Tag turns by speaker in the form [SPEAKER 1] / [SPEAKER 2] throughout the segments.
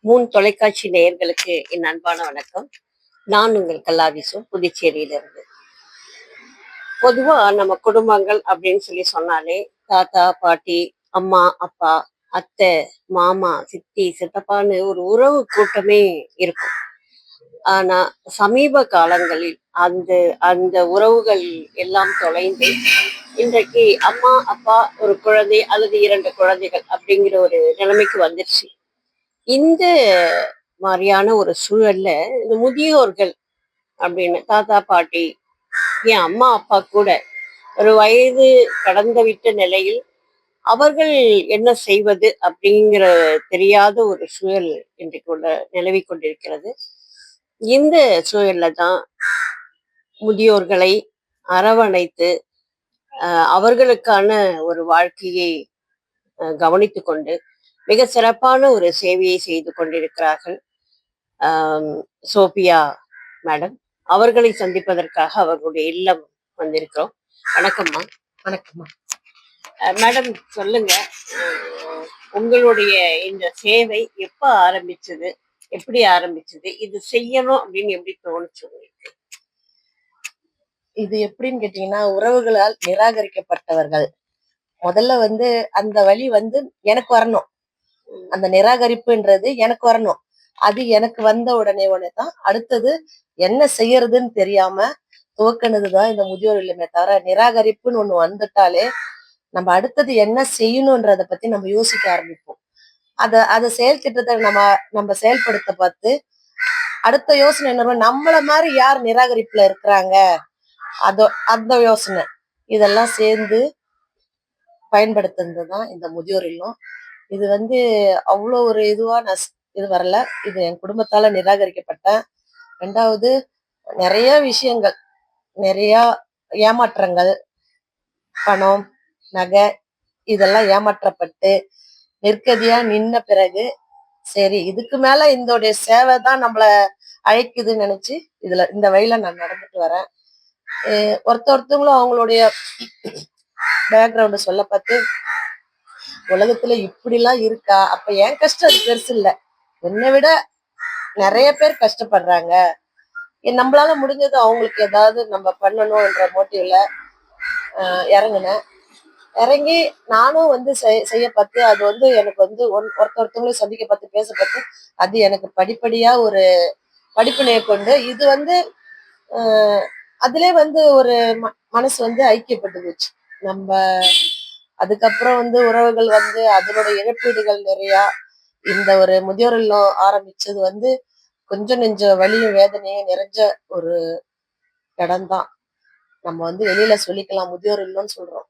[SPEAKER 1] Moon தொலைக்காட்சி நேயர்களுக்கு என் அன்பான வணக்கம். நான் உங்கள் கல்லாவிசு, புதுச்சேரியிலிருந்து. பொதுவா நம்ம குடும்பங்கள் அப்படின்னு சொன்னாலே தாத்தா பாட்டி, அம்மா அப்பா, அத்தை, மாமா, சித்தி, சித்தப்பான்னு ஒரு உறவு கூட்டமே இருக்கும். ஆனா சமீப காலங்களில் அந்த அந்த உறவுகள் எல்லாம் தொலைந்து இன்றைக்கு அம்மா அப்பா ஒரு குழந்தை அல்லது இரண்டு குழந்தைகள் அப்படிங்கிற ஒரு நிலைமைக்கு வந்துருச்சு. இந்த மாதிரியான ஒரு சூழல்ல இந்த முதியோர்கள் அப்படின்னு தாத்தா பாட்டி, என் அம்மா அப்பா கூட ஒரு வயது கடந்து விட்ட நிலையில் அவர்கள் என்ன செய்வது அப்படிங்கிற தெரியாத ஒரு சூழல் இன்றைக்கு நிலவி கொண்டிருக்கிறது. இந்த சூழல்ல தான் முதியோர்களை அரவணைத்து அவர்களுக்கான ஒரு வாழ்க்கையை கவனித்து கொண்டு மிக சிறப்பான ஒரு சேவையை செய்து கொண்டிருக்கிறார்கள் சோபியா மேடம். அவர்களை சந்திப்பதற்காக அவர்களுடைய இல்லம் வந்திருக்கிறோம். வணக்கம்மா.
[SPEAKER 2] வணக்கம்மா.
[SPEAKER 1] மேடம், சொல்லுங்க, உங்களுடைய இந்த சேவை எப்ப ஆரம்பிச்சது, எப்படி ஆரம்பிச்சது, இது செய்யணும் அப்படின்னு எப்படி தோணுச்சு உங்களுக்கு?
[SPEAKER 2] இது எப்படின்னு கேட்டீங்கன்னா, உறவுகளால் நிராகரிக்கப்பட்டவர்கள் முதல்ல அந்த வழி எனக்கு வரணும். அந்த நிராகரிப்புன்றது எனக்கு வரணும். அது எனக்கு வந்த உடனே தான் அடுத்தது என்ன செய்யறதுன்னு தெரியாம துவக்கினதுதான் இந்த முதியோர் இல்லமே. தவிர நிராகரிப்புன்னு ஒண்ணு வந்துட்டாலே நம்ம அடுத்தது என்ன செய்யணும்ன்றத பத்தி நம்ம யோசிக்க ஆரம்பிப்போம். அத செயல் திட்டத்தை நம்ம செயல்படுத்த பார்த்து அடுத்த யோசனை என்ன, நம்மள மாதிரி யார் நிராகரிப்புல இருக்கிறாங்க, அந்த யோசனை இதெல்லாம் சேர்ந்து பயன்படுத்துனதுதான் இந்த முதியோர் இல்லம். இது அவ்வளோ ஒரு இதுவா இது வரல. இது என் குடும்பத்தால நிராகரிக்கப்பட்டேன். ரெண்டாவது, நிறைய விஷயங்கள், நிறைய ஏமாற்றங்கள், பணம், நகை இதெல்லாம் ஏமாற்றப்பட்டு நிற்கதியா நின்ன பிறகு சரி இதுக்கு மேல இதோடைய சேவை தான் நம்மள அழைக்குதுன்னு நினைச்சு இந்த வழியில நான் நடந்துட்டு வரேன். ஒருத்தவங்களும் அவங்களுடைய பேக்ரவுண்ட் சொல்ல பார்த்து உலகத்துல இப்படிலாம் இருக்கா, அப்ப என் கஷ்டம் அது பெருசு இல்லை, என்னை விட நிறைய பேர் கஷ்டப்படுறாங்க, நம்மளால முடிஞ்சது அவங்களுக்கு ஏதாவது நம்ம பண்ணணும்ன்ற மோட்டிவ்ல இறங்கினேன். இறங்கி நானும் செய்ய பார்த்து அது எனக்கு ஒருத்தவங்களையும் சந்திக்க பார்த்து பேச பார்த்து அது எனக்கு படிப்படியா ஒரு படிப்பினையை கொண்டு இது அதுல ஒரு மனசு ஐக்கியப்பட்டு போச்சு. நம்ம அதுக்கப்புறம் உறவுகள் அதனோட இழப்பீடுகள் நிறையா. இந்த ஒரு முதியோர் இல்லம் ஆரம்பிச்சது கொஞ்சம் நெஞ்ச வலியும் வேதனையும் நிறைஞ்ச ஒரு இடம்தான். நம்ம வெளியில சொல்லிக்கலாம் முதியோர் இல்லம்னு சொல்றோம்.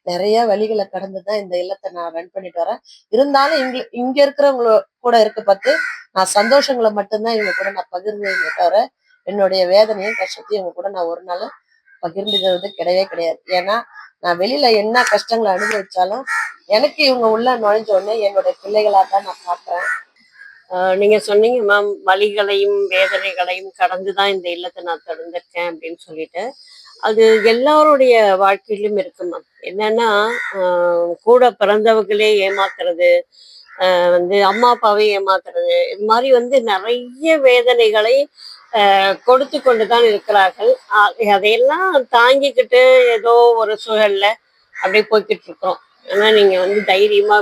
[SPEAKER 2] நிறைய வழிகளை கடந்துதான் இந்த இல்லத்தை நான் ரன் பண்ணிட்டு வரேன். இருந்தாலும் இங்க இருக்கிறவங்கள கூட இருக்க பார்த்து நான் சந்தோஷங்களை மட்டும்தான் இவங்க கூட நான் பகிர்ந்தேன் தவிர என்னுடைய வேதனையும் கஷ்டத்தையும் இவங்க கூட நான் ஒரு நாள் பகிர்ந்துக்கிறது கிடையவே கிடையாது. ஏன்னா நான் வெளியில என்ன கஷ்டங்களை அனுபவிச்சாலும் எனக்கு இவங்க உள்ள நுழைஞ்ச உடனே என்னுடைய பிள்ளைகளா தான் நான் பார்க்கிறேன்.
[SPEAKER 1] நீங்க சொன்னீங்க மேம், வலிகளையும் வேதனைகளையும் கடந்துதான் இந்த இல்லத்தை நான் தொடர்ந்திருக்கேன் அப்படின்னு சொல்லிட்டு. அது எல்லாருடைய வாழ்க்கையிலும் இருக்கு மேம். என்னன்னா கூட பிறந்தவங்களே ஏமாத்துறது, அம்மா அப்பாவை ஏமாத்துறது, இது மாதிரி நிறைய வேதனைகளை கொடுத்து கொண்டுதான் இருக்கிறார்கள். அதையெல்லாம் தாங்கிக்கிட்டு ஏதோ ஒரு சூழல்ல அப்படியே போய்கிட்டு இருக்கிறோம். ஆனா நீங்க தைரியமா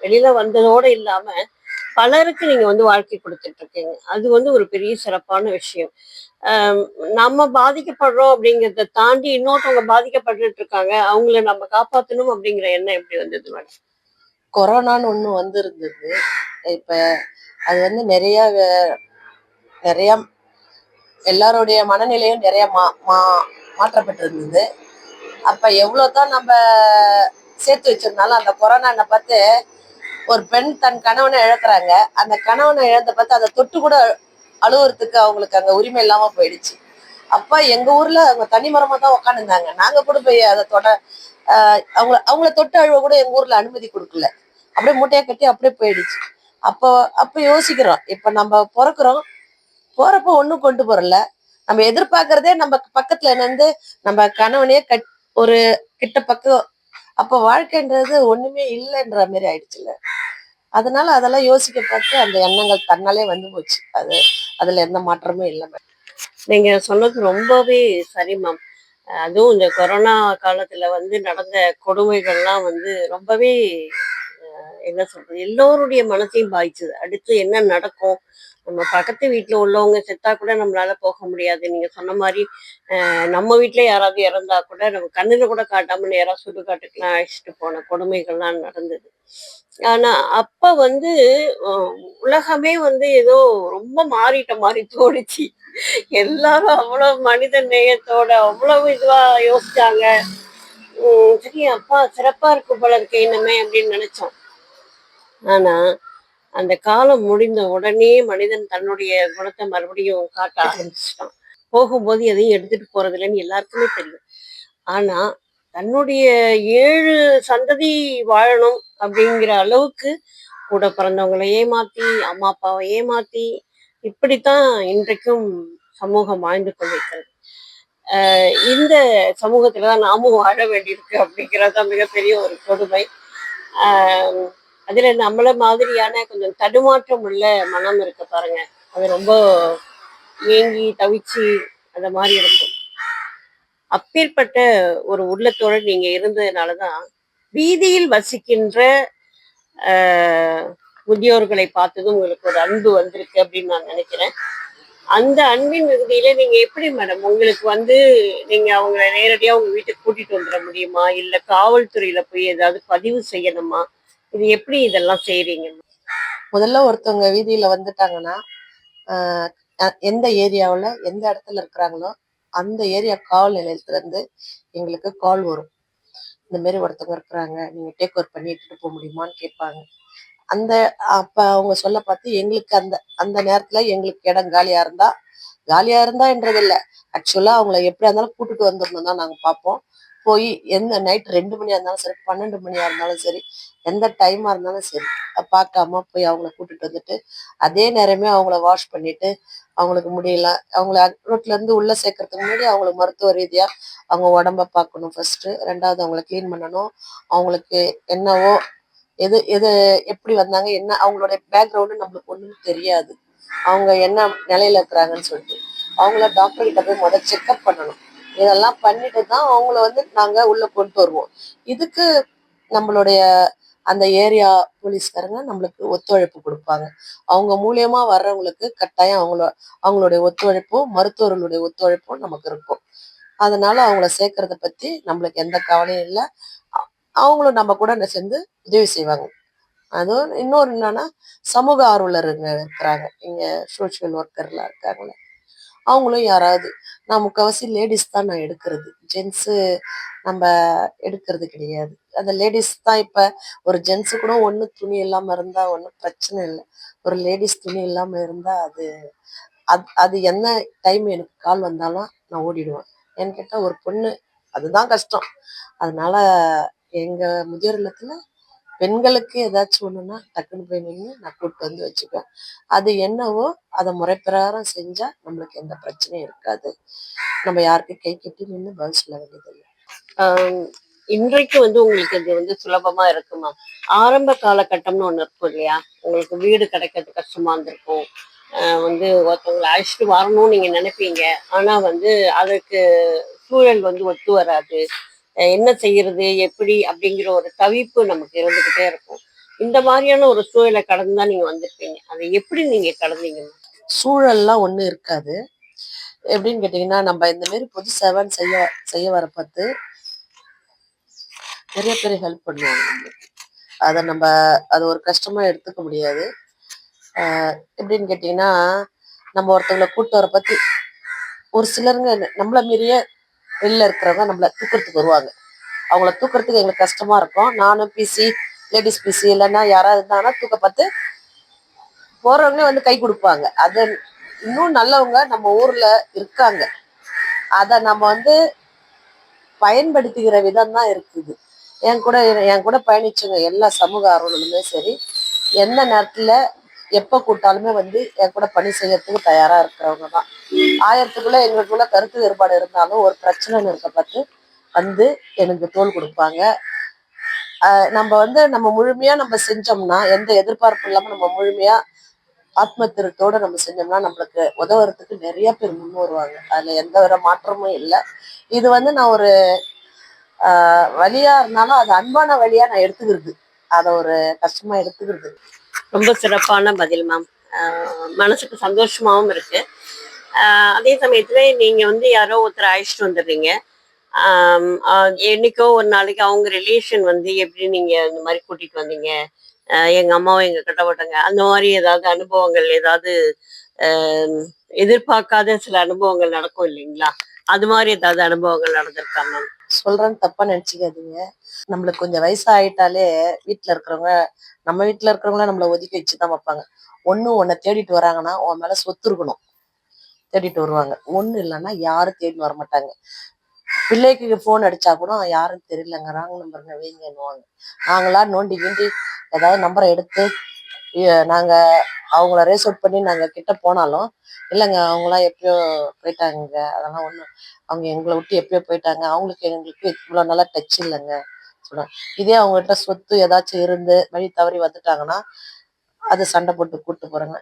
[SPEAKER 1] வெளியில வந்ததோட இல்லாம பலருக்கு நீங்க வாழ்க்கை கொடுத்துட்டு இருக்கீங்க. அது ஒரு பெரிய சிறப்பான விஷயம். நம்ம பாதிக்கப்படுறோம் அப்படிங்கிறத தாண்டி இன்னொருத்தவங்க பாதிக்கப்பட்டு இருக்காங்க, அவங்கள நம்ம காப்பாற்றணும் அப்படிங்கிற எண்ணம் எப்படி வந்தது மேடம்?
[SPEAKER 2] கொரோனான்னு ஒண்ணு இருந்தது. இப்ப அது நிறைய நிறைய எல்லாருடைய மனநிலையும் நிறைய மாற்றப்பட்டு இருந்தது. அப்ப எவ்வளவுதான் நம்ம சேர்த்து வச்சிருந்தாலும் அந்த கொரோனா பார்த்து ஒரு பெண் தன் கணவனை இழக்கிறாங்க. அந்த கணவனை இழந்த பார்த்து அதை தொட்டு கூட அழுவுறதுக்கு அவங்களுக்கு அங்க உரிமை இல்லாம போயிடுச்சு. அப்ப எங்க ஊர்ல அவங்க தனிமரமா தான் உட்காந்துருந்தாங்க. நாங்க கூட போய் அதை அவங்கள தொட்டு அழுவ கூட எங்க ஊர்ல அனுமதி கொடுக்கல. அப்படியே மூட்டையை கட்டி அப்படியே போயிடுச்சு. அப்ப யோசிக்கிறோம், இப்ப நம்ம பிறக்கிறோம், போறப்ப ஒண்ணும் கொண்டு போறல, நம்ம எதிர்பார்க்கறதே நம்ம பக்கத்துல இருந்து நம்ம கணவனையே ஒரு கிட்ட பக்கம். அப்ப வாழ்க்கைன்றது ஒண்ணுமே இல்லைன்ற மாதிரி ஆயிடுச்சுல்ல. அதனால அதெல்லாம் யோசிக்க பார்த்து அந்த எண்ணங்கள் தன்னாலே வந்து போச்சு. அதுல எந்த மாற்றமும் இல்லை.
[SPEAKER 1] நீங்க சொன்னது ரொம்பவே சரி மேம். அதுவும் இந்த கொரோனா காலத்துல வந்து நடந்த கொடுமைகள்லாம் வந்து ரொம்பவே என்ன சொல்றது, எல்லோருடைய மனசையும் பாதிச்சது. அடுத்து என்ன நடக்கும்? நம்ம பக்கத்து வீட்ல உள்ளவங்க செத்தா கூட நம்மளால போக முடியாது. நீங்க சொன்ன மாரி, நம்ம வீட்ல யாராவது இறந்தா கூட நம்ம கண்ணுல கூட காட்டாம நேரா சுடுகாட்டுக்குலாம் அழைச்சிட்டு போன கொடுமைகள்லாம் நடந்தது. ஆனா, அப்ப வந்து அ உலகமே வந்து ஏதோ ரொம்ப மாறிட்ட மாரி தோணுச்சு. எல்லாரும் அவ்வளவு மனித நேயத்தோட, அவ்வளவு இதுவா யோசிச்சாங்க. சரி அப்பா சிறப்பா இருக்கு போல இருக்கே இனிமே அப்படின்னு நினைச்சோம். ஆனா, அந்த காலம் முடிந்த உடனே மனிதன் தன்னுடைய குணத்தை மறுபடியும் காட்ட ஆரம்பிச்சுட்டான். போகும்போது எதையும் எடுத்துட்டு போறதில்லன்னு எல்லாருக்குமே தெரியும். ஆனா, தன்னுடைய 7 சந்ததி வாழணும் அப்படிங்கிற அளவுக்கு கூட பிறந்தவங்கள ஏமாத்தி, அம்மா அப்பாவை ஏமாத்தி, இப்படித்தான் இன்றைக்கும் சமூகம் வாழ்ந்து கொண்டிருக்கிறது. இந்த சமூகத்துல தான் நாமும் வாழ வேண்டியிருக்கு அப்படிங்கிறது தான் மிகப்பெரிய ஒரு கொடுமை. ஆஹ் அதுல நம்மள மாதிரியான கொஞ்சம் தடுமாற்றம் உள்ள மனம் இருக்கு பாருங்க. அது ரொம்ப ஏங்கி தவிச்சு அந்த மாதிரி இருக்கும். அப்பேற்பட்ட ஒரு உள்ளத்தோட நீங்க இருந்ததுனாலதான் வீதியில் வசிக்கின்ற ஆஹ் முதியோர்களை பார்த்ததும் உங்களுக்கு ஒரு அன்பு வந்திருக்கு அப்படின்னு நான் நினைக்கிறேன். அந்த அன்பின் மிகுதியில நீங்க எப்படி மேடம் உங்களுக்கு வந்து நீங்க அவங்கள நேரடியா உங்க வீட்டுக்கு கூட்டிட்டு வந்துட முடியுமா? இல்ல காவல்துறையில போய் ஏதாவது பதிவு செய்யணுமா? இது எப்படி இதெல்லாம் செய்றீங்க?
[SPEAKER 2] முதல்ல ஒருத்தவங்க வீதியில வந்துட்டாங்கன்னா, எந்த ஏரியாவுல எந்த இடத்துல இருக்கிறாங்களோ அந்த ஏரியா காவல் நிலையத்துல இருந்து எங்களுக்கு கால் வரும். இந்த மாதிரி ஒருத்தவங்க இருக்கிறாங்க, நீங்க டேக் ஓவர் பண்ணி இட்டுட்டு போக முடியுமான்னு கேட்பாங்க. அந்த அப்ப அவங்க சொல்ல பார்த்து எங்களுக்கு அந்த அந்த நேரத்துல எங்களுக்கு இடம் காலியா இருந்தான்றது இல்ல. ஆக்சுவலா அவங்கள எப்படியா இருந்தாலும் கூட்டிட்டு வந்துடணும் தான் நாங்க பார்ப்போம். போய் எந்த நைட் 2 மணியா இருந்தாலும் சரி, 12 மணியா இருந்தாலும் சரி, எந்த டைமா இருந்தாலும் சரி, பார்க்காம போய் அவங்கள கூட்டிட்டு வந்துட்டு அதே நேரமே அவங்கள வாஷ் பண்ணிட்டு, அவங்களுக்கு முடியல அவங்கள ரோட்ல இருந்து உள்ள சேர்க்கறதுக்கு முன்னாடி அவங்கள மருத்துவ ரீதியா அவங்க உடம்ப பார்க்கணும் ஃபர்ஸ்ட். ரெண்டாவது அவங்கள கிளீன் பண்ணணும். அவங்களுக்கு என்னவோ எது எது எப்படி வந்தாங்க, என்ன அவங்களோட பேக்ரவுண்டு நம்மளுக்கு ஒண்ணும் தெரியாது. அவங்க என்ன நிலையில இருக்கிறாங்கன்னு சொல்லிட்டு அவங்கள டாக்டர் கிட்ட போய் முதல் செக்அப் பண்ணணும். இதெல்லாம் பண்ணிட்டு தான் அவங்கள வந்து நாங்க உள்ள கொண்டு வருவோம். இதுக்கு நம்மளுடைய அந்த ஏரியா போலீஸ்காரங்க நம்மளுக்கு ஒத்துழைப்பு கொடுப்பாங்க. அவங்க மூலியமா வர்றவங்களுக்கு கட்டாயம் அவங்களுடைய ஒத்துழைப்பும் மருத்துவர்களுடைய ஒத்துழைப்பும் நமக்கு இருக்கும். அதனால அவங்கள சேர்க்கறத பத்தி நம்மளுக்கு எந்த கவலையும் இல்லை. அவங்களும் நம்ம கூட சேர்ந்து உதவி செய்வாங்க. அதுவும் இன்னொரு என்னன்னா, சமூக ஆர்வலருங்க இருக்கிறாங்க இங்க, சோசியல் ஒர்க்கர்லாம் இருக்காங்களே, அவங்களும் யாராவது, நான் முக்கால்வாசி லேடிஸ் தான் நான் எடுக்கிறது, ஜென்ஸு நம்ம எடுக்கிறது கிடையாது. அந்த லேடிஸ் தான். இப்ப ஒரு ஜென்ஸு கூட ஒண்ணு துணி இல்லாம இருந்தா ஒன்றும் பிரச்சனை இல்லை. ஒரு லேடிஸ் துணி இல்லாம இருந்தா அது அது அது என்ன டைம் எனக்கு கால் வந்தாலும் நான் ஓடிடுவேன். ஏன்னு கேட்டா ஒரு பொண்ணு, அதுதான் கஷ்டம். அதனால எங்க முதியோர் இல்லத்துல பெண்களுக்கு ஏதாச்சும் ஒண்ணுன்னா டக்குன்னு போய் நின்று நான் கூப்பிட்டு வந்து வச்சுப்பேன். அது என்னவோ அதை முறைப்பிரகாரம் செஞ்சா நம்மளுக்கு எந்த பிரச்சனையும் இருக்காது. நம்ம யாருக்கும் கை கட்டி நின்று பதில் சொல்ல வேண்டியதில்லை.
[SPEAKER 1] ஆஹ் இன்றைக்கு வந்து உங்களுக்கு இது வந்து சுலபமா இருக்குமா? ஆரம்ப காலகட்டம்னு ஒண்ணு இருக்கும் இல்லையா? உங்களுக்கு வீடு கிடைக்கிறது கஷ்டமா இருந்திருக்கும். வந்து ஒருத்தவங்களை அழைச்சிட்டு வரணும்னு நீங்க நினைப்பீங்க. ஆனா வந்து அதுக்கு சூழல் வந்து ஒத்து வராது. என்ன செய்யறது எப்படி அப்படிங்கிற ஒரு தவிப்பு நமக்கு இருந்துகிட்டே இருக்கும். இந்த மாதிரியான ஒரு சூழலை கடந்து தான் நீங்க வந்திருப்பீங்க. அதை எப்படி நீங்க கடந்தீங்க?
[SPEAKER 2] சூழல்லாம் ஒண்ணும் இருக்காது. எப்படின்னு கேட்டீங்கன்னா, நம்ம இந்த மாதிரி பொது சேவைன்னு செய்ய செய்ய வர பார்த்து நிறைய பேர் ஹெல்ப் பண்ணுவாங்க நம்மளுக்கு. அதை நம்ம அது ஒரு கஷ்டமா எடுத்துக்க முடியாது. எப்படின்னு கேட்டீங்கன்னா, நம்ம ஒருத்தவங்களை கூட்டு வர பத்தி ஒரு சிலருங்க நம்மள மீறிய வெளில இருக்கிறவங்க நம்மள தூக்குறதுக்கு வருவாங்க. அவங்கள தூக்குறதுக்கு எங்களுக்கு கஷ்டமா இருக்கும். நானும் பிசி, லேடிஸ் பிசி இல்லைன்னா யாராவது இருந்தாங்கன்னா தூக்க பார்த்து போறவங்க வந்து கை கொடுப்பாங்க. அது இன்னும் நல்லவங்க நம்ம ஊர்ல இருக்காங்க. அதை நம்ம வந்து பயன்படுத்திக்கிற விதம் தான் இருக்குது. என் கூட பயணிச்சுங்க எல்லா சமூக ஆர்வலர்களுமே சரி, எந்த நேரத்துல எப்ப கூட்டாலுமே வந்து என் கூட பணி செய்யறதுக்கு தயாரா இருக்கிறவங்க தான். ஆயிரத்துக்குள்ள எங்களுக்குள்ள கருத்து வேறுபாடு இருந்தாலும் ஒரு பிரச்சனைன்னு இருக்க பார்த்து வந்து எனக்கு தோல் கொடுப்பாங்க. நம்ம வந்து நம்ம முழுமையா நம்ம செஞ்சோம்னா, எந்த எதிர்பார்ப்பும் இல்லாம நம்ம முழுமையா ஆத்ம திருத்தோட நம்ம செஞ்சோம்னா நம்மளுக்கு உதவுறதுக்கு நிறைய பேர் முன் வருவாங்க. அதுல எந்த ஒரு மாற்றமும் இல்லை. இது வந்து நான் ஒரு வழியா இருந்தாலும் அது அன்பான வழியா நான் எடுத்துக்கிறது. அத ஒரு கஷ்டமா எடுத்துக்கிறது.
[SPEAKER 1] ரொம்ப சிறப்பான பதில் மேம். மனசுக்கு சந்தோஷமாவும் இருக்கு. அதே சமயத்துல நீங்க வந்து யாரோ ஒருத்தர் அழைச்சிட்டு வந்துடுறீங்க. என்னைக்கோ ஒரு நாளைக்கு அவங்க ரிலேஷன் வந்து எப்படி நீங்க இந்த மாதிரி கூட்டிட்டு வந்தீங்க, எங்க அம்மாவும் எங்க கிட்ட போட்டாங்க, அந்த மாதிரி ஏதாவது அனுபவங்கள் ஏதாவது ஆஹ் எதிர்பார்க்காத சில அனுபவங்கள் நடக்கும் இல்லைங்களா? அது மாதிரி ஏதாவது அனுபவங்கள் நடந்திருக்கா மேம்?
[SPEAKER 2] சொல்றேன்னு தப்பா நினைச்சுக்காதீங்க. நம்மளுக்கு கொஞ்சம் வயசு ஆயிட்டாலே வீட்டுல இருக்கிறவங்க, நம்ம வீட்டுல இருக்கிறவங்கள நம்மள ஒதுக்கி வச்சுதான் வைப்பாங்க. உன்னை தேடிட்டு வராங்கன்னா உன் மேல சொத்து இருக்கணும், தேடிட்டு வருவாங்க. ஒண்ணு இல்லைன்னா யாரும் தேடிட்டு வர மாட்டாங்க. பிள்ளைக்கு போன் அடிச்சா கூட யாரும் தெரியலங்க, ராங் நம்பருங்க வைங்கன்னுவாங்க. நாங்களா நோண்டி கீண்டி ஏதாவது நம்பரை எடுத்து நாங்க அவங்கள ரேஸ் அவுட் பண்ணி நாங்க கிட்ட போனாலும், இல்லைங்க அவங்களாம் எப்பயோ போயிட்டாங்க, அதெல்லாம் ஒண்ணு, அவங்க எங்களை விட்டு எப்பயோ போயிட்டாங்க, அவங்களுக்கு எங்களுக்கு இவ்வளவு நல்லா டச் இல்லைங்க சொல்றாங்க. இதே அவங்ககிட்ட சொத்து ஏதாச்சும் இருந்து வழி தவறி வந்துட்டாங்கன்னா அது சண்டை போட்டு கூட்டு போறாங்க.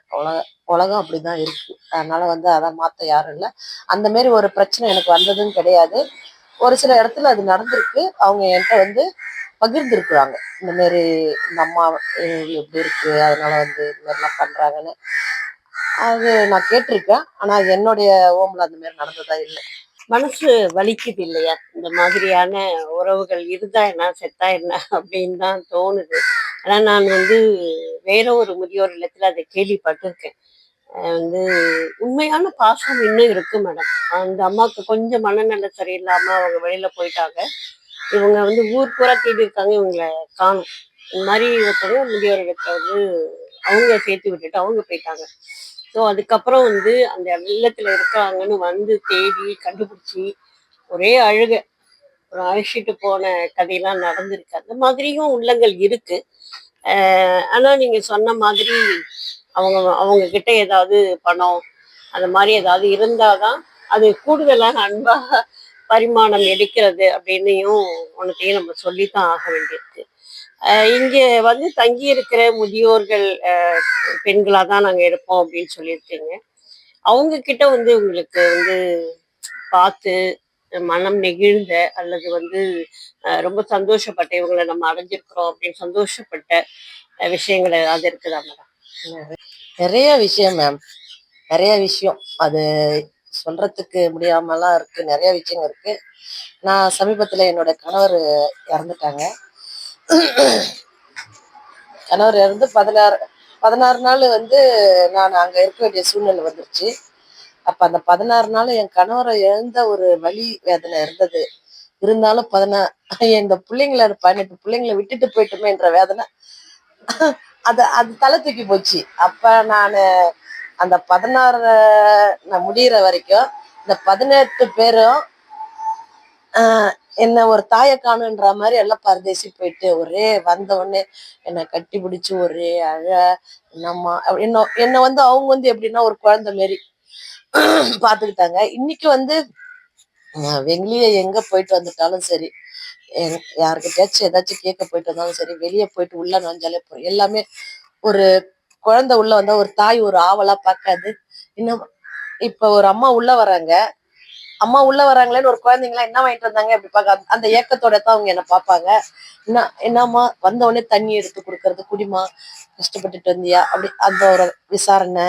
[SPEAKER 2] உலகம் அப்படிதான் இருக்கு. அதனால வந்து அதை மாத்த யாரும் இல்லை. அந்த மாதிரி ஒரு பிரச்சனை எனக்கு வந்ததும் கிடையாது. ஒரு சில இடத்துல அது நடந்திருக்கு. அவங்க என்கிட்ட வந்து பகிர்ந்துருக்குறாங்க, இந்த மாதிரி இந்த அம்மா எப்படி இருக்கு, அதனால வந்து இந்த மாதிரிலாம் பண்றாங்கன்னு. அது நான் கேட்டிருக்கேன். ஆனா என்னுடைய ஹோம்ல அந்த மாதிரி நடந்ததா இல்லை.
[SPEAKER 1] மனசு வலிக்குது இல்லையா? இந்த மாதிரியான உறவுகள் இருந்தா என்ன, செத்தா என்ன அப்படின்னு தான் தோணுது. ஆனா நான் வந்து வேற ஒரு முதியோர் இல்லத்துல அதை கேள்விப்பட்டிருக்கேன். வந்து உண்மையான பாசம் இன்னும் இருக்கு மேடம். அந்த அம்மாவுக்கு கொஞ்சம் மனநல சரியில்லாம அவங்க வெளியில போயிட்டாங்க. இவங்க வந்து ஊர் பூரா தேடி இருக்காங்க, இவங்கள காணும். இந்த மாதிரி ஒருத்தவங்க முதியோர் இல்லத்துல வந்து அவங்க சேர்த்து விட்டுட்டு அவங்க போயிட்டாங்க. ஸோ அதுக்கப்புறம் வந்து அந்த இல்லத்துல இருக்காங்கன்னு வந்து தேடி கண்டுபிடிச்சி ஒரே அழுக அழைச்சிட்டு போன கதையெல்லாம் நடந்திருக்கு. அந்த மாதிரியும் உள்ளங்கள் இருக்கு. ஆனா நீங்க சொன்ன மாதிரி அவங்க அவங்க கிட்ட ஏதாவது பணம் அந்த மாதிரி ஏதாவது இருந்தாதான் அது கூடுதலாக அன்பா பரிமாணம் எடுக்கிறது அப்படின்னையும் ஒன்னத்தையும் நம்ம சொல்லித்தான் ஆக வேண்டியிருக்கு. இங்க வந்து தங்கி இருக்கிற முதியோர்கள் பெண்களா தான் நாங்க எடுப்போம் அப்படின்னு சொல்லியிருக்கீங்க. அவங்க கிட்ட வந்து உங்களுக்கு வந்து பார்த்து மனம் நெகிழ்ந்த அல்லது வந்து ரொம்ப சந்தோஷப்பட்ட இவங்களை நம்ம அடைஞ்சிருக்கிறோம் அப்படின்னு சந்தோஷப்பட்ட விஷயங்கள் ஏதாவது இருக்குதா மேடம்?
[SPEAKER 2] நிறைய விஷயம் மேம், நிறைய விஷயம். அது சொல்றதுக்கு முடியாமலாம் இருக்கு, நிறைய விஷயங்கள் இருக்கு. நான் சமீபத்துல என்னோட கணவர் இறந்துட்டாங்க. கணவர் இறந்து 16 நாள் வந்து நான் அங்க இருக்க வேண்டிய சூழ்நிலை வந்துருச்சு. அப்ப அந்த 16 நாள் என் கணவரை இழந்த ஒரு வலி வேதனை இருந்தது. இருந்தாலும் இந்த பிள்ளைங்களை 18 பிள்ளைங்களை விட்டுட்டு போயிட்டோமேன்ற வேதனை அது அது தலை தூக்கி போச்சு. அப்ப நானு அந்த 16 நான் முடியிற வரைக்கும் இந்த 18 பேரும் என்ன ஒரு தாயை காணுன்ற மாதிரி எல்லாம் பரதேசி போயிட்டு ஒரே வந்த உடனே என்னை கட்டி பிடிச்சு ஒரே என்னம்மா என்ன வந்து அவங்க வந்து எப்படின்னா ஒரு குழந்தை மாரி பாத்துக்கிட்டாங்க. இன்னைக்கு வந்து வெளியே எங்க போயிட்டு வந்துட்டாலும் சரி, யாருக்கிட்டயாச்சும் ஏதாச்சும் கேட்க போயிட்டு வந்தாலும் சரி, வெளியே போயிட்டு உள்ள நுழைஞ்சாலே போறோம் எல்லாமே. ஒரு குழந்தை உள்ள வந்தா ஒரு தாய் ஒரு ஆவலா பார்க்காது. இன்னும் இப்ப ஒரு அம்மா உள்ள வராங்க, அம்மா உள்ள வராங்களேன்னு ஒரு குழந்தைங்களா என்ன வாங்கிட்டு வந்தாங்க அப்படி பார்க்க அந்த ஏக்கத்தோட தான் அவங்க என்ன பார்ப்பாங்க. என்னம்மா வந்த உடனே தண்ணி எடுத்து கொடுக்கறது, குடிமா, கஷ்டப்பட்டுட்டு வந்தியா, அப்படி அந்த ஒரு விசாரணை.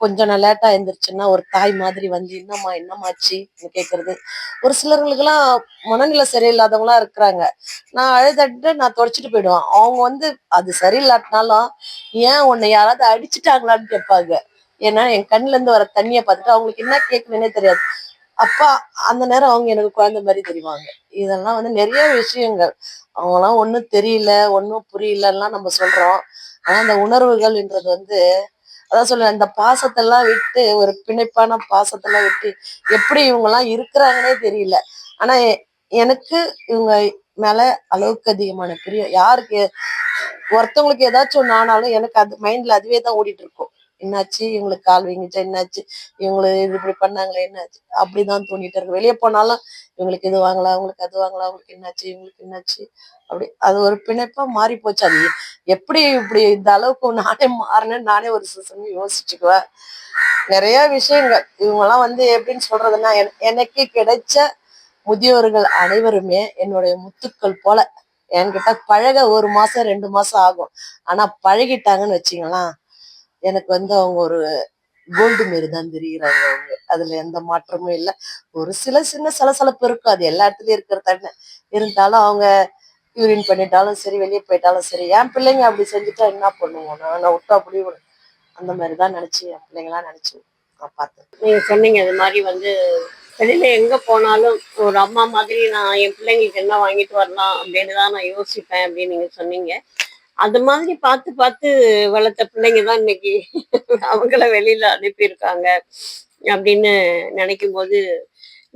[SPEAKER 2] கொஞ்சம் நான் லேட்டா எழுந்திரிச்சுன்னா ஒரு தாய் மாதிரி வந்து என்னம்மா என்னமாச்சு கேட்கறது. ஒரு சிலர்களுக்கெல்லாம் மனநிலை சரியில்லாதவங்களா இருக்கிறாங்க. நான் அழுதட்டு நான் தொடச்சிட்டு போயிடுவேன். அவங்க வந்து அது சரியில்லாட்டினாலும் ஏன் உன்னை யாராவது அடிச்சுட்டாங்களான்னு கேட்பாங்க. ஏன்னா என் கண்ணுல இருந்து வர தண்ணியை பார்த்துட்டு அவங்களுக்கு என்ன கேட்கணுன்னே தெரியாது. அப்பா அந்த நேரம் அவங்க எனக்கு குழந்தை மாதிரி தெரிவாங்க. இதெல்லாம் வந்து நிறைய விஷயங்கள். அவங்களாம் ஒன்றும் தெரியல, ஒன்றும் புரியலன்னா நம்ம சொல்றோம். ஆனா அந்த உணர்வுகள்ன்றது வந்து அதான் சொல்ல, இந்த பாசத்தெல்லாம் விட்டு ஒரு பிணைப்பான பாசத்தெல்லாம் விட்டு எப்படி இவங்க எல்லாம் இருக்கிறாங்கன்னே தெரியல. ஆனா எனக்கு இவங்க மேல அளவுக்கு அதிகமான பிரியம். யாருக்கு ஒருத்தவங்களுக்கு ஏதாச்சும் ஒண்ணு ஆனாலும் எனக்கு அது மைண்ட்ல அதுவே தான் ஓடிட்டு இருக்கும். என்னாச்சு, இவங்களுக்கு கால் வீங்கிச்சா என்னாச்சு, இவங்களுக்கு இது இப்படி பண்ணாங்களே என்னாச்சு, அப்படிதான் தோண்டிட்டு இருக்கு. வெளியே போனாலும் இவங்களுக்கு இது வாங்கலாம், அவங்களுக்கு அது வாங்கலாம், அவங்களுக்கு என்னாச்சு, இவங்களுக்கு என்னாச்சு, அப்படி அது ஒரு பிணைப்பா மாறி போச்சு. அது எப்படி இப்படி இந்த அளவுக்கு நானே மாறினேன்னு நானே ஒரு சில சமயம் யோசிச்சுக்குவேன். நிறைய விஷயங்கள் இவங்கெல்லாம் எப்படின்னு சொல்றதுன்னா, எனக்கு கிடைச்ச முதியோர்கள் அனைவருமே என்னுடைய முத்துக்கள் போல. என்கிட்ட பழக 1 மாசம் 2 மாசம் ஆகும். ஆனா பழகிட்டாங்கன்னு வச்சுங்களேன், எனக்கு அவங்க ஒரு கோல்டு மாரி தான் தெரிகிறாங்க. அதுல எந்த மாற்றமும் இல்லை. ஒரு சில சின்ன சலசலப்பு இருக்கும், அது எல்லா இடத்துலயும் இருக்கிறதானே. இருந்தாலும் அவங்க யூரின் பண்ணிட்டாலும் சரி, வெளியே போயிட்டாலும் சரி, என் பிள்ளைங்க அப்படி செஞ்சுட்டா என்ன பண்ணுவோம், நான் விட்டு அப்படி அந்த மாதிரிதான் நினைச்சு என் பிள்ளைங்களாம் நினைச்சு நான் பார்த்தேன்.
[SPEAKER 1] நீங்க சொன்னீங்க அது மாதிரி வெளியில எங்க போனாலும் ஒரு அம்மா மாதிரி நான் என் பிள்ளைங்களுக்கு என்ன வாங்கிட்டு வரலாம் அப்படின்னு தான் நான் யோசிப்பேன் அப்படின்னு நீங்க சொன்னீங்க. அது மாதிரி பார்த்து பார்த்து வளர்த்த பிள்ளைங்க தான் இன்னைக்கு அவங்கள வெளியில அனுப்பியிருக்காங்க அப்படின்னு நினைக்கும் போது,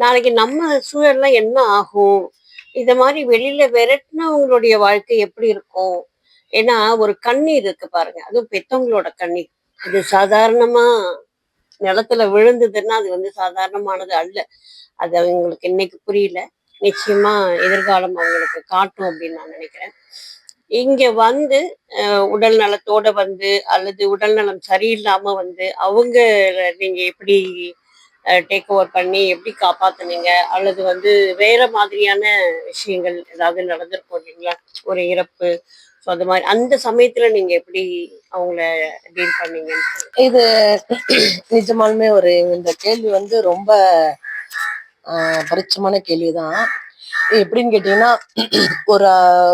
[SPEAKER 1] நாளைக்கு நம்ம சூழல்லாம் என்ன ஆகும்? இத மாதிரி வெளியில விரட்டுனவங்களுடைய வாழ்க்கை எப்படி இருக்கும்? ஏன்னா ஒரு கண்ணீர் இருக்கு பாருங்க, அதுவும் பெத்தவங்களோட கண்ணீர். அது சாதாரணமா நிலத்துல விழுந்ததுன்னா அது சாதாரணமானது அல்ல. அது அவங்களுக்கு இன்னைக்கு புரியல. நிச்சயமா எதிர்காலம் அவங்களுக்கு காட்டும் அப்படின்னு நான் நினைக்கிறேன். இங்க உடல் நலத்தோட அல்லது உடல் நலம் சரியில்லாம அவங்க நீங்க எப்படி டேக் ஓவர் பண்ணி எப்படி காப்பாத்துனீங்க? அல்லது வேற மாதிரியான விஷயங்கள் ஏதாவது நடந்திருக்கும் இல்லைங்களா? ஒரு இறப்பு. ஸோ அது மாதிரி அந்த சமயத்துல நீங்க எப்படி அவங்கள டீல் பண்ணீங்கன்னு
[SPEAKER 2] இது நிஜமாலுமே இந்த கேள்வி ரொம்ப பரிச்சயமான கேள்விதான். எப்படின்னு கேட்டீங்கன்னா, ஒரு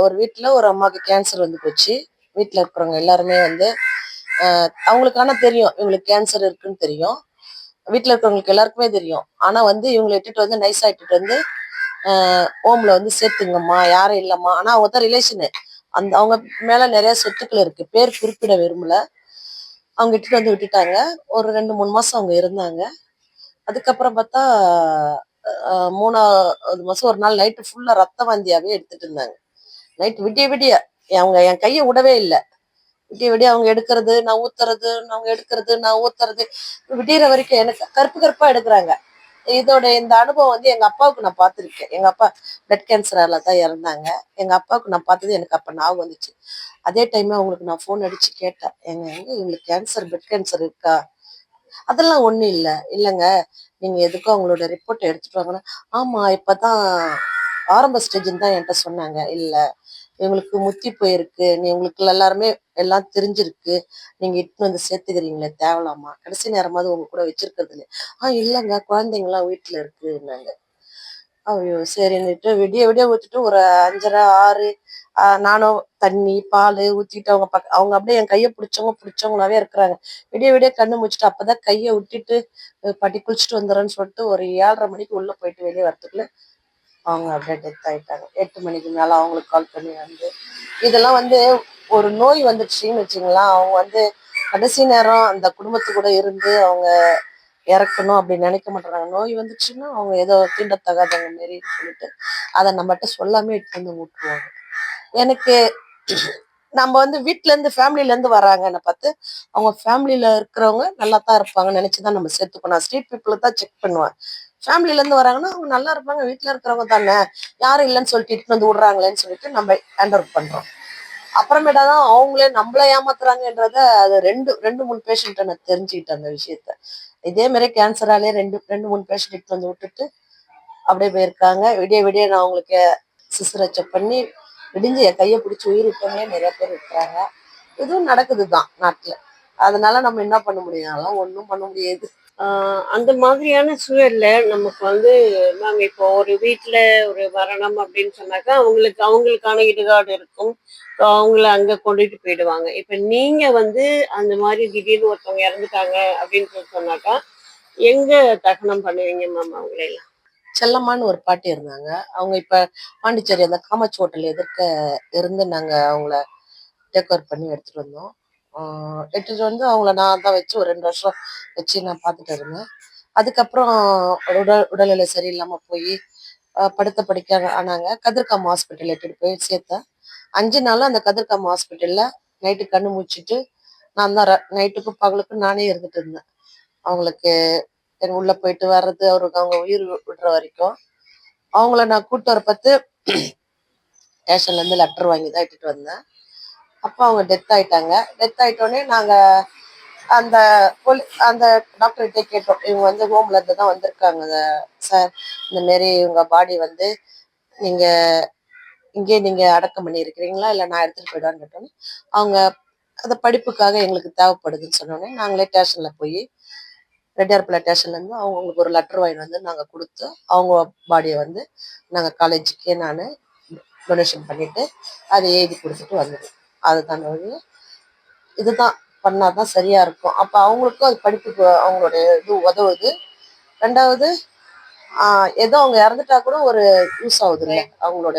[SPEAKER 2] ஒரு வீட்டுல ஒரு அம்மாவுக்கு கேன்சர் போச்சு. வீட்டுல இருக்கிறவங்க எல்லாருமே அவங்களுக்கான தெரியும், இவங்களுக்கு கேன்சர் இருக்குன்னு தெரியும். வீட்டுல இருக்கிறவங்களுக்கு எல்லாருக்குமே தெரியும். ஆனா இவங்களை இட்டுட்டு நைஸா இட்டுட்டு ஹோம்ல சேர்த்துங்கம்மா, யாரும் இல்லம்மா. ஆனா அவங்க தான் ரிலேஷனு. அவங்க மேல நிறைய சொத்துக்கள் இருக்கு, பேர் குறிப்பிட விரும்பல. அவங்க இட்டுட்டு விட்டுட்டாங்க. ஒரு 2-3 மாசம் அவங்க இருந்தாங்க. அதுக்கப்புறம் பார்த்தா 3வது மாசம் ஒரு நாள் நைட்டு ஃபுல்லா ரத்த வாந்தியாவே எடுத்துட்டு இருந்தாங்க. நைட் விடிய விடிய அவங்க என் கையை விடவே இல்லை. விடிய விடிய அவங்க எடுக்கிறது, நான் ஊத்துறது, அவங்க எடுக்கிறது, நான் ஊத்துறது, விடியற வரைக்கும் எனக்கு கருப்பு கருப்பா எடுக்கிறாங்க. இதோட இந்த அனுபவம் எங்க அப்பாவுக்கு நான் பார்த்துருக்கேன். எங்க அப்பா பிளட் கேன்சரால தான் இறந்தாங்க. எங்க அப்பாவுக்கு நான் பார்த்தது எனக்கு அப்ப ஞாபகம் வந்துச்சு. அதே டைம் அவங்களுக்கு நான் ஃபோன் அடிச்சு கேட்டேன், எங்க இவங்களுக்கு கேன்சர், பிளட் கேன்சர் இருக்கா? அதெல்லாம் ஒண்ணும் இல்லை. இல்லைங்க, நீங்க எதுக்கும் அவங்களோட ரிப்போர்ட் எடுத்துட்டு வாங்கன்னா, ஆமா இப்பதான் ஆரம்ப ஸ்டேஜ்ன்னு தான் என்கிட்ட சொன்னாங்க. இல்ல, இவங்களுக்கு முத்தி போயிருக்கு, நீ உங்களுக்கு எல்லாருமே எல்லாம் தெரிஞ்சிருக்கு, நீங்க இட்டுன்னு சேர்த்துக்கிறீங்களே தேவலாமா, கடைசி நேரமாவது உங்க கூட வச்சிருக்கிறது இல்லையா? இல்லைங்க, குழந்தைங்களாம் வீட்டுல இருக்குன்னாங்க. ஐயோ சரின்னுட்டு விடிய விடிய ஊத்திட்டு ஒரு 5:30 6 நானும் தண்ணி பால் ஊத்திட்டு அவங்க அப்படியே என் கையை பிடிச்சவங்களாவே இருக்கிறாங்க. விடிய விடிய கண்ணு முடிச்சுட்டு அப்பதான் கையை விட்டுட்டு பாட்டி குளிச்சுட்டு வந்துடுறேன்னு சொல்லிட்டு ஒரு 7:30 மணிக்கு உள்ள போயிட்டு வெளியே வரத்துக்குள்ள அவங்க அப்படியே டெத் ஆயிட்டாங்க. 8 மணிக்கு மேல அவங்களுக்கு கால் பண்ணி இதெல்லாம் ஒரு நோய் வந்துடுச்சுன்னு வச்சுங்களா, அவங்க கடைசி நேரம் அந்த குடும்பத்து கூட இருந்து அவங்க இறக்கணும் அப்படின்னு நினைக்க மாட்டாங்க. நோய் வந்துச்சுன்னா அவங்க ஏதோ தீண்டத்தகாதவங்க மாரி சொல்லிட்டு அதை நம்மகிட்ட சொல்லாம இட்டு விட்டுருவாங்க. எனக்கு நம்ம வீட்டுல இருந்து ஃபேமிலில இருந்து வராங்கன்னு பார்த்து அவங்க ஃபேமிலியில இருக்கிறவங்க நல்லா தான் இருப்பாங்கன்னு நினைச்சுதான் நம்ம சேர்த்துக்கணும். ஸ்ட்ரீட் பீப்புளை தான் செக் பண்ணுவேன். ஃபேமிலில இருந்து வராங்கன்னா அவங்க நல்லா இருப்பாங்க, வீட்டுல இருக்கிறவங்க தானே, யாரும் இல்லைன்னு சொல்லிட்டு இட்டு விடுறாங்களேன்னு சொல்லிட்டு நம்ம ஹேண்ட் அவுட் பண்றோம். அப்புறமேட்டா தான் அவங்களே நம்மள ஏமாத்துறாங்கன்றத அது ரெண்டு ரெண்டு 3 பேஷண்ட்டை நான் தெரிஞ்சுக்கிட்டேன் அந்த விஷயத்த. இதே மாதிரி கேன்சராலே ரெண்டு 3 பேஷண்ட் விட்டுட்டு அப்படியே போயிருக்காங்க. விடிய விடிய நான் அவங்களுக்கு சிஸ்டரை பண்ணி விடிஞ்சு என் கையை பிடிச்சி உயிர் விட்டவங்களே நிறைய பேர் இருக்கிறாங்க. இதுவும் நடக்குதுதான் நாட்டுல. அதனால நம்ம என்ன பண்ண முடியும்? அதெல்லாம் ஒண்ணும் பண்ண முடியாது.
[SPEAKER 1] அந்த மாதிரியான சூழல்ல நமக்கு மேம் இப்போ ஒரு வீட்டுல ஒரு மரணம் அப்படின்னு சொன்னாக்கா அவங்களுக்கான இடுகாடு இருக்கும். அவங்கள அங்க கொண்டுட்டு போயிடுவாங்க. இப்ப நீங்க அந்த மாதிரி திடீர்னு ஒருத்தவங்க இறந்துட்டாங்க அப்படின்னு சொன்னாக்கா எங்க தகனம் பண்ணுவீங்க மேம் அவங்கள எல்லாம்?
[SPEAKER 2] செல்லம்மான்னு ஒரு பாட்டி இருந்தாங்க. அவங்க இப்ப பாண்டிச்சேரி அந்த காமாட்சி ஹோட்டல் எதிர்க்க இருந்து நாங்க அவங்கள டேக் ஓவர் பண்ணி எடுத்துட்டு வந்தோம். எடுத்துட்டு அவங்கள நான் தான் வச்சு ஒரு 2 வருஷம் வச்சு நான் பார்த்துட்டு இருந்தேன். அதுக்கப்புறம் உடல்நிலை சரியில்லாம போய் படுத்த படிக்க ஆனாங்க. கதிர்காம் ஹாஸ்பிட்டல் எடுத்துட்டு போய் சேர்த்தேன். 5 நாள் அந்த கதிர்காம் ஹாஸ்பிட்டல்ல நைட்டு கண்ணு மூச்சிட்டு நான் தான் நைட்டுக்கும் பகலுக்கும் நானே இருந்துட்டு இருந்தேன். அவங்களுக்கு உள்ள போயிட்டு வர்றது, அவருக்கு அவங்க உயிர் விடுற வரைக்கும் அவங்கள நான் கூட்டு வர பார்த்து ஸ்டேஷன்ல இருந்து லெட்டர் வாங்கி தான் இட்டுட்டு வந்தேன். அப்போ அவங்க டெத் ஆயிட்டாங்க. டெத் ஆயிட்டோடனே நாங்க அந்த அந்த டாக்டர்கிட்ட கேட்டோம், இவங்க வந்து ஹோம்ல இருந்து தான் வந்திருக்காங்க சார், இந்த மாரி இவங்க பாடி வந்து நீங்க இங்கே நீங்க அடக்கம் பண்ணி இருக்கிறீங்களா, இல்ல நான் எடுத்துட்டு போயிடுவான்னு கேட்டோன்னே, அவங்க அந்த படிப்புக்காக எங்களுக்கு தேவைப்படுதுன்னு சொன்னோடனே நாங்களே ஸ்டேஷன்ல போய் ரெட்டியார்பள்ளி ஸ்டேஷன்ல இருந்து அவங்களுக்கு ஒரு லெட்டர் வாங்கிட்டு வந்து நாங்க கொடுத்து அவங்க பாடியை வந்து நாங்க காலேஜுக்கே நான் டொனேஷன் பண்ணிட்டு அதை எழுதி கொடுத்துட்டு வந்துடுவோம். அதுதான் வழி. இதுதான் பண்ணாதான் சரியா இருக்கும். அப்ப அவங்களுக்கும் அது படிப்புக்கு அவங்களுடைய இது உதவுது. ரெண்டாவது ஏதோ அவங்க இறந்துட்டா கூட ஒரு யூஸ் ஆகுது இல்லை, அவங்களோட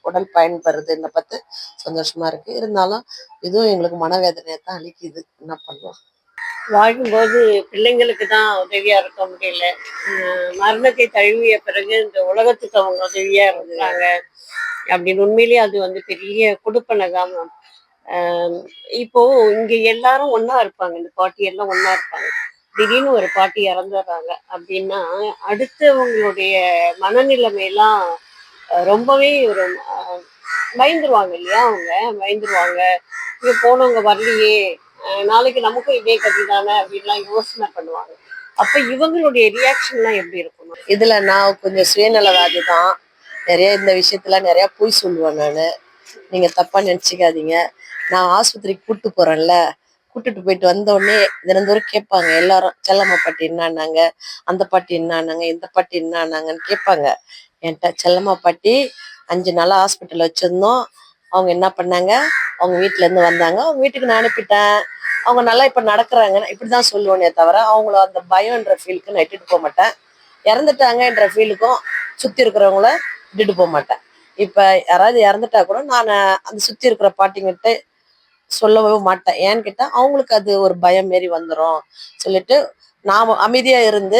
[SPEAKER 2] உடல் பயன்படுறது என்ன பார்த்து சந்தோஷமா இருக்கு. இருந்தாலும் இதுவும் எங்களுக்கு மனவேதனையை தான் அளிக்குது. என்ன பண்ணுவோம்?
[SPEAKER 1] வாழும்போது பிள்ளைங்களுக்கு தான் உதவியா இருக்க முடியல. மரணத்தை தழுவிய பிறகு இந்த உலகத்துக்கு அவங்க உதவியா இருக்கிறாங்க அப்படின்னு உண்மையிலேயே அது வந்து பெரிய கொடுப்பனை தான் மேம். இப்போ இங்க எல்லாரும் ஒண்ணா இருப்பாங்க, இந்த பாட்டி எல்லாம் ஒண்ணா இருப்பாங்க. திடீர்னு ஒரு பாட்டி இறந்துடுறாங்க அப்படின்னா அடுத்தவங்களுடைய மனநிலைமையெல்லாம் ரொம்பவே ஒரு பயந்துருவாங்க இல்லையா? அவங்க பயந்துருவாங்க. இங்க போனவங்க வரலையே, நாளைக்கு நமக்கும் இதே கதி தானே அப்படின்லாம் யோசனை பண்ணுவாங்க. அப்ப இவங்களுடைய ரியாக்ஷன்லாம் எப்படி இருக்கும்?
[SPEAKER 2] இதுல நான் கொஞ்சம் சுயநலவாதி தான். நிறைய இந்த விஷயத்துல நிறைய பொய் சொல்லுவேன் நானு. நீங்க தப்பா நினைச்சுக்காதீங்க. நான் ஆஸ்பத்திரிக்கு கூட்டு போறேன்ல, கூட்டிட்டு போயிட்டு வந்த உடனே தினந்தோறும் கேட்பாங்க எல்லாரும், செல்லம்மா பாட்டி என்னானாங்க, அந்த பாட்டி என்னானாங்க, இந்த பாட்டி என்னானாங்கன்னு கேட்பாங்க என்கிட்ட. செல்லம்மா பாட்டி 5 நாளா ஹாஸ்பிட்டல்ல வச்சிருந்தோம். அவங்க என்ன பண்ணாங்க, அவங்க வீட்டுல இருந்து வந்தாங்க, அவங்க வீட்டுக்கு நான் அனுப்பிட்டேன். அவங்க நல்லா இப்ப நடக்கிறாங்க, இப்படிதான் சொல்லுவேனே தவிர அவங்கள அந்த பயம்ன்ற ஃபீலுக்கு நான் இட்டுட்டு போக மாட்டேன். இறந்துட்டாங்கன்ற ஃபீலுக்கும் சுத்தி இருக்கிறவங்கள விட்டுட்டு போக மாட்டேன். இப்ப யாராவது இறந்துட்டா கூட நான் அந்த சுத்தி இருக்கிற பாட்டிங்கிட்ட சொல்லவே மாட்டேன். ஏன்னு கேட்டா அவங்களுக்கு அது ஒரு பயம் மாரி வந்துடும் சொல்லிட்டு நாம அமைதியா இருந்து,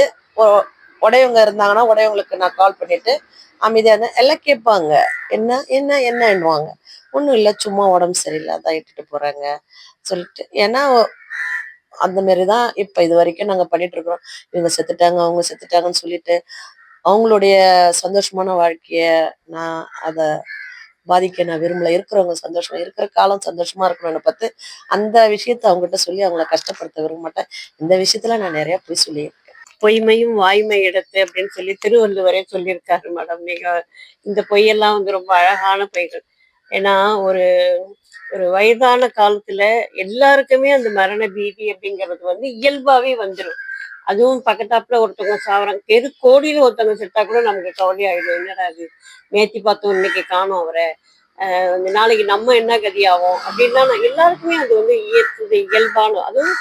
[SPEAKER 2] உடையவங்க இருந்தாங்கன்னா உடையவங்களுக்கு நான் கால் பண்ணிட்டு அமைதியா இருந்தேன். எல்லாம் கேட்பாங்க, என்ன என்ன என்னன்னுவாங்க. ஒன்றும் இல்லை, சும்மா உடம்பு சரியில்லை அதான் இட்டுட்டு போறாங்க சொல்லிட்டு. ஏன்னா அந்த மாதிரிதான் இப்ப இது வரைக்கும் நாங்க பண்ணிட்டு இருக்கிறோம். இவங்க செத்துட்டாங்க அவங்க செத்துட்டாங்கன்னு சொல்லிட்டு அவங்களுடைய சந்தோஷமான வாழ்க்கைய நான் அத பாதிக்க நான் விரும்பல. இருக்கிறவங்க சந்தோஷமா இருக்கிற காலம் சந்தோஷமா இருக்கணும்னு பார்த்து அந்த விஷயத்த அவங்ககிட்ட சொல்லி அவங்கள கஷ்டப்படுத்த விரும்ப மாட்டேன். இந்த விஷயத்துல நான் நிறைய போய் சொல்லியிருக்கேன்.
[SPEAKER 1] பொய்மையும் வாய்மை எடுத்து அப்படின்னு சொல்லி திருவள்ளுவரே சொல்லியிருக்காரு மேடம். நீங்க இந்த பொய்யெல்லாம் வந்து ரொம்ப அழகான பொய்கள். ஏன்னா ஒரு ஒரு வயதான காலத்துல எல்லாருக்குமே அந்த மரண பீதி அப்படிங்கிறது வந்து இயல்பாவே வந்துடும். அதுவும் பக்கத்தாப்புல ஒருத்தவங்க சாவறாங்க, தெரு கோடியில ஒருத்தவங்க செத்தா கூட நமக்கு கவலை ஆயிடும். என்னடா அது, நேத்தி பார்த்தோம் இன்னைக்கு காணோம் அவரை, நாளைக்கு நம்ம என்ன கதியாகும் அப்படின்லாம் எல்லாருக்குமே அது வந்து இயல்பான. அதுவும்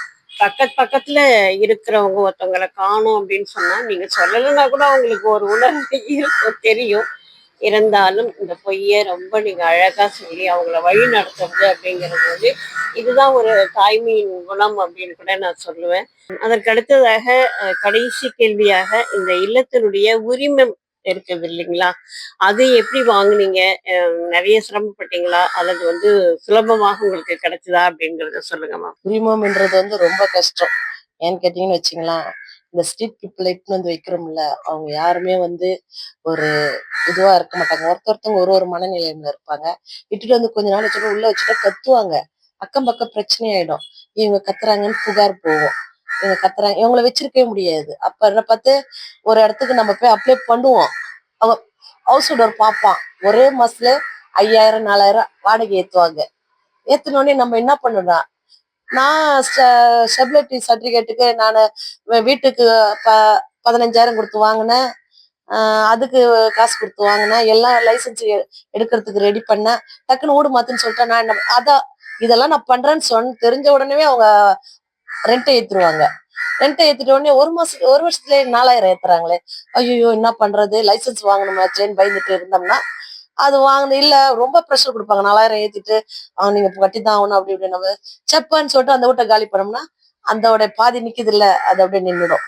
[SPEAKER 1] பக்கத்துல இருக்கிறவங்க ஒருத்தவங்களை காணோம் அப்படின்னு சொன்னா நீங்க சொல்லலைன்னா கூட அவங்களுக்கு ஒரு உணர்வு இருக்கும், தெரியும். இருந்தாலும் இந்த பொய்யை ரொம்ப நீங்க அழகா சொல்லி அவங்கள வழி நடத்துறது அப்படிங்கிறது வந்து இதுதான் ஒரு தாய்மையின் குணம் அப்படின்னு கூட நான் சொல்லுவேன். அதற்கு அடுத்ததாக கடைசி கேள்வியாக இந்த இல்லத்தினுடைய உரிமம் இருக்குது இல்லைங்களா? அது எப்படி வாங்குனீங்க? நிறைய சிரமப்பட்டீங்களா, அல்லது வந்து சுலபமாக உங்களுக்கு கிடைச்சதா அப்படிங்கறத சொல்லுங்கம்மா.
[SPEAKER 2] உரிமம்ன்றது வந்து ரொம்ப கஷ்டம். ஏன்னு கேட்டீங்கன்னு வச்சுங்களா, இந்த ஸ்ட்ரீட் பீப்புள் இட்டுன்னு வந்து வைக்கிறோம்ல, அவங்க யாருமே வந்து ஒரு இதுவா இருக்க மாட்டாங்க. ஒருத்தவங்க ஒரு ஒரு மனநிலையில இருப்பாங்க. இட்டுட்டு வந்து கொஞ்ச நாள் வச்சுட்டு உள்ள வச்சுட்டு கத்துவாங்க. அக்கம் பக்கம் பிரச்சனை ஆயிடும். இவங்க கத்துறாங்கன்னு புகார் போகும். இவங்க கத்துறாங்க, இவங்கள வச்சிருக்கவே முடியாது. அப்ப என்ன பார்த்து ஒரு இடத்துக்கு நம்ம போய் அப்ளை பண்ணுவோம். அவங்க ஹவுஸ் ஓனர் பார்ப்பான், ஒரே மாசத்துல 5000 4000 வாடகை ஏத்துவாங்க. ஏத்துனோடனே நம்ம என்ன பண்ணணும், நான் ஸ்டெபிலிட்டி சர்டிபிகேட்டுக்கு நான் வீட்டுக்கு 15,000 கொடுத்து வாங்கினேன். அதுக்கு காசு கொடுத்து வாங்கினேன். எல்லாம் லைசன்ஸ் எடுக்கிறதுக்கு ரெடி பண்ணேன். டக்குன்னு ஊடு மாத்துன்னு சொல்லிட்டேன். நான் என்ன அதான் இதெல்லாம் நான் பண்றேன்னு தெரிஞ்ச உடனே அவங்க ரெண்டை ஏத்துருவாங்க. ரெண்டை ஏத்திட்ட உடனே ஒரு வருஷத்துல 4000 ஏத்துறாங்களே. ஐயோ என்ன பண்றது, லைசன்ஸ் வாங்கணுமாச்சேன்னு பயந்துட்டு இருந்தோம்னா அது வாங்கின இல்ல, ரொம்ப ப்ரெஷர் கொடுப்பாங்க. 4000 ஏத்திட்டு நீங்க கட்டிதான் ஆகணும் அப்படி இப்படி நம்ம செப்பன்னு சொல்லிட்டு அந்த வீட்டை காலி பண்ணோம்னா அதோட பாதி நிக்குது இல்ல, அது அப்படியே நின்றுடும்.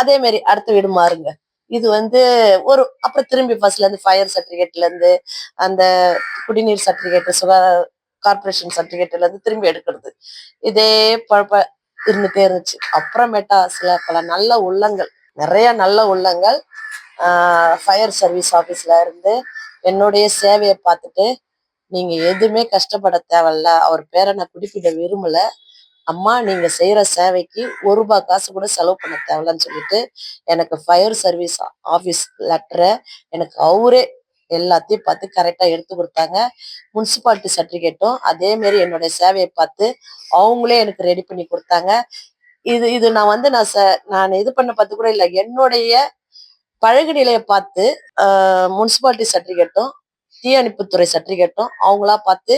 [SPEAKER 2] அதே மாதிரி அடுத்த வீடு மாறுங்க. இது வந்து அப்புறம் திரும்பி ஃபர்ஸ்ட்ல இருந்து ஃபயர் சர்டிபிகேட்ல இருந்து அந்த குடிநீர் சர்டிபிகேட், சுகாதார கார்பரேஷன் சர்டிபிகேட்ல இருந்து திரும்பி எடுக்கிறது, இதே பழப்ப இருந்துட்டே இருந்துச்சு. அப்புறமேட்டா பல நல்ல உள்ளங்கள், நிறைய நல்ல உள்ளங்கள் ஃபயர் சர்வீஸ் ஆஃபீஸ்ல இருந்து என்னுடைய சேவையை பார்த்துட்டு, நீங்க எதுவுமே கஷ்டப்பட தேவையில்ல, அவர் பேரை நான் குறிப்பிட விரும்பல, அம்மா நீங்க செய்யற சேவைக்கு ₹1 காசு கூட செலவு பண்ண தேவையில்லன்னு சொல்லிட்டு எனக்கு ஃபயர் சர்வீஸ் ஆஃபீஸ் லெட்டரை எனக்கு அவரே எல்லாத்தையும் பார்த்து கரெக்டா எடுத்து கொடுத்தாங்க. முனிசிபாலிட்டி சர்டிபிகேட்டும் அதே மாதிரி என்னுடைய சேவையை பார்த்து அவங்களே எனக்கு ரெடி பண்ணி கொடுத்தாங்க. இது இது நான் வந்து நான் இது பண்ண பார்த்து கூட இல்லை, என்னுடைய பழகு நிலையை பார்த்து முனிசிபாலிட்டி சர்டிபிகேட்டும் தீயணைப்புத்துறை சர்டிபிகேட்டும் அவங்களா பார்த்து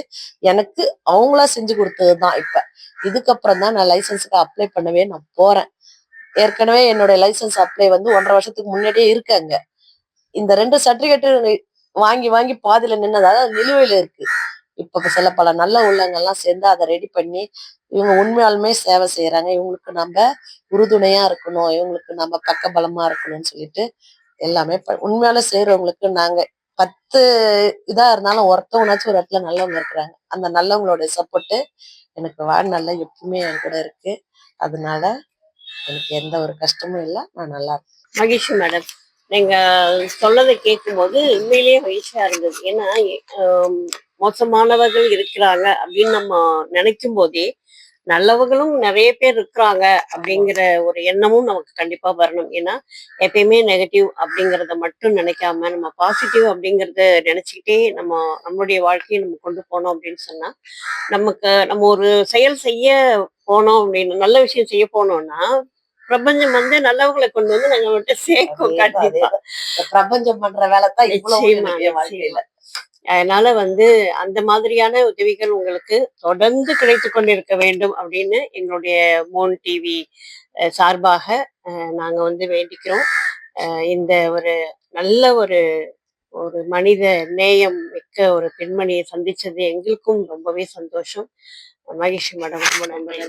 [SPEAKER 2] எனக்கு அவங்களா செஞ்சு கொடுத்ததுதான். இதுக்கப்புறம் தான் நான் லைசன்ஸுக்கு அப்ளை பண்ணவே நான் போறேன். ஏற்கனவே என்னோட லைசன்ஸ் அப்ளை வந்து 1.5 வருஷத்துக்கு முன்னாடியே இருக்காங்க. இந்த 2 சர்டிபிகேட்டு வாங்கி வாங்கி பாதியில நின்னதால நிலுவையில இருக்கு. இப்ப பல நல்ல உள்ளங்கள்லாம் சேர்ந்து அதை ரெடி பண்ணி இவங்க உண்மையாலுமே சேவை செய்யறாங்க, இவங்களுக்கு நம்ம உறுதுணையா இருக்கணும், இவங்களுக்கு நம்ம பக்கபலமா இருக்கணும்னு சொல்லிட்டு எல்லாமே உண்மையால செய்யறவங்களுக்கு நாங்க 10 இதா இருந்தாலும் ஒருத்தவங்கனாச்சும் ஒரு இடத்துல நல்லவங்க இருக்கிறாங்க. அந்த நல்லவங்களோட சப்போர்ட் எனக்கு வாழ்நாள்ல எப்பவுமே என் கூட இருக்கு. அதனால எனக்கு எந்த ஒரு கஷ்டமும் இல்லை, நான் நல்லா இருக்கேன்.
[SPEAKER 1] மகிழ்ச்சி மேடம். நீங்க சொன்னதை கேட்கும்போது உண்மையிலேயே மகிழ்ச்சியா இருந்தது. ஏன்னா மோசமானவர்கள் இருக்கிறாங்க அப்படின்னு நம்ம நினைக்கும் போதே நல்லவர்களும் நிறைய பேர் இருக்கிறாங்க அப்படிங்கிற ஒரு எண்ணமும் நமக்கு கண்டிப்பா வரணும். ஏன்னா எப்பயுமே நெகட்டிவ் அப்படிங்கிறத மட்டும் நினைக்காம நம்ம பாசிட்டிவ் அப்படிங்கிறத நினைச்சுக்கிட்டே நம்மளுடைய வாழ்க்கையை நம்ம கொண்டு போனோம் அப்படின்னு சொன்னா நம்ம ஒரு செயல் செய்ய போனோம் அப்படின்னு நல்ல விஷயம் செய்ய போனோம்னா பிரபஞ்சம் வந்து நல்லவங்களை கொண்டு வந்து நாங்க மட்டும் சேர்க்கும் கண்டிப்பா.
[SPEAKER 2] பிரபஞ்சம் பண்ற வேலை தான் இவ்வளவு வாழ்க்கையில.
[SPEAKER 1] அதனால வந்து அந்த மாதிரியான உதவிகள் உங்களுக்கு தொடர்ந்து கிடைத்து கொண்டிருக்க வேண்டும் அப்படின்னு எங்களுடைய மோன் டிவி சார்பாக நாங்க வந்து வேண்டிக்கிறோம். இந்த ஒரு நல்ல ஒரு ஒரு மனித நேயம் மிக்க ஒரு பெண்மணியை சந்திச்சது எங்களுக்கும் ரொம்பவே சந்தோஷம். மகிழ்ச்சி மேடம், ரொம்ப நன்றி.